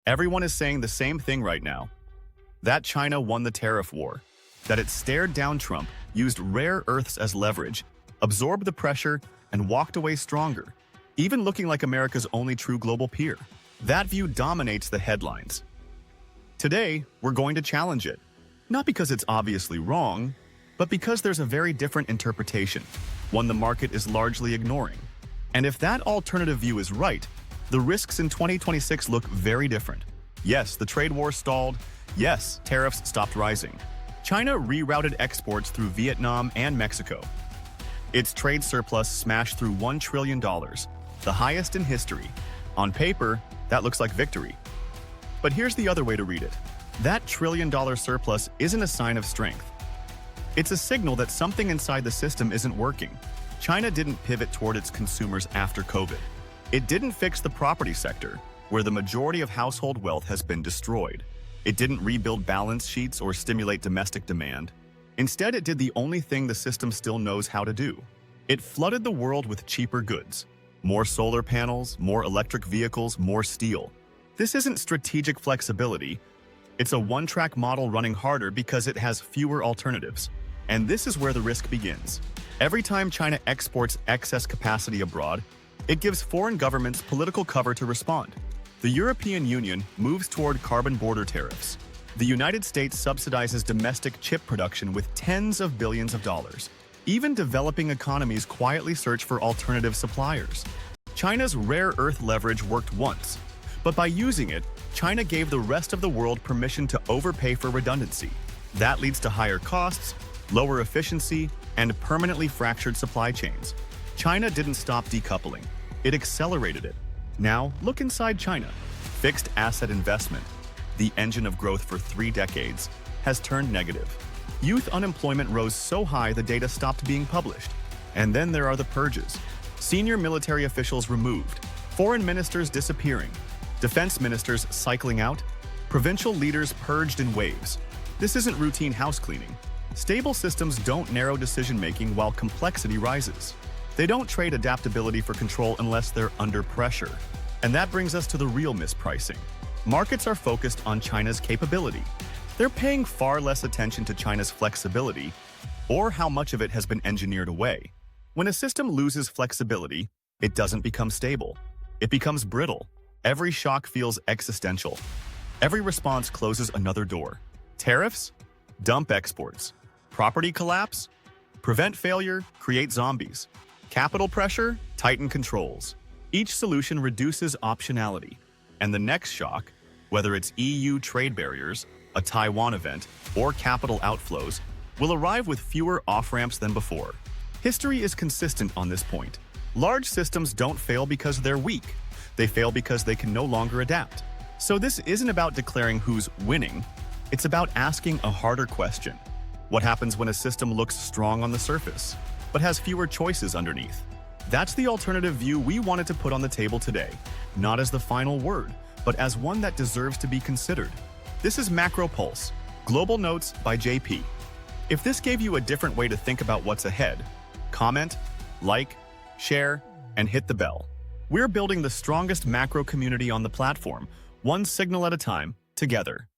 Everyone is saying the same thing right now. That China won the tariff war, that it stared down Trump, used rare earths as leverage, absorbed the pressure, and walked away stronger, even looking like America's only true global peer. That view dominates the headlines. Today, we're going to challenge it. Not because it's obviously wrong, but because there's a very different interpretation, one the market is largely ignoring. And if that alternative view is right, the risks in 2026 look very different. Yes, the trade war stalled. Yes, tariffs stopped rising. China rerouted exports through Vietnam and Mexico. Its trade surplus smashed through $1 trillion, the highest in history. On paper, that looks like victory. But here's the other way to read it. That trillion-dollar surplus isn't a sign of strength. It's a signal that something inside the system isn't working. China didn't pivot toward its consumers after COVID. It didn't fix the property sector, where the majority of household wealth has been destroyed. It didn't rebuild balance sheets or stimulate domestic demand. Instead, it did the only thing the system still knows how to do. It flooded the world with cheaper goods. More solar panels, more electric vehicles, more steel. This isn't strategic flexibility. It's a one-track model running harder because it has fewer alternatives. And this is where the risk begins. Every time China exports excess capacity abroad, it gives foreign governments political cover to respond. The European Union moves toward carbon border tariffs. The United States subsidizes domestic chip production with tens of billions of dollars. Even developing economies quietly search for alternative suppliers. China's rare earth leverage worked once, but by using it, China gave the rest of the world permission to overpay for redundancy. That leads to higher costs, lower efficiency, and permanently fractured supply chains. China didn't stop decoupling. It accelerated it. Now, look inside China. Fixed asset investment, the engine of growth for 3 decades, has turned negative. Youth unemployment rose so high the data stopped being published. And then there are the purges. Senior military officials removed, foreign ministers disappearing, defense ministers cycling out, provincial leaders purged in waves. This isn't routine house cleaning. Stable systems don't narrow decision-making while complexity rises. They don't trade adaptability for control unless they're under pressure. And that brings us to the real mispricing. Markets are focused on China's capability. They're paying far less attention to China's flexibility or how much of it has been engineered away. When a system loses flexibility, it doesn't become stable. It becomes brittle. Every shock feels existential. Every response closes another door. Tariffs? Dump exports. Property collapse? Prevent failure, create zombies. Capital pressure? Tighten controls. Each solution reduces optionality. And the next shock, whether it's EU trade barriers, a Taiwan event, or capital outflows, will arrive with fewer off-ramps than before. History is consistent on this point. Large systems don't fail because they're weak. They fail because they can no longer adapt. So this isn't about declaring who's winning. It's about asking a harder question. What happens when a system looks strong on the surface, but has fewer choices underneath? That's the alternative view we wanted to put on the table today, not as the final word, but as one that deserves to be considered. This is Macro Pulse, Global Notes by JP. If this gave you a different way to think about what's ahead, comment, like, share, and hit the bell. We're building the strongest macro community on the platform, one signal at a time, together.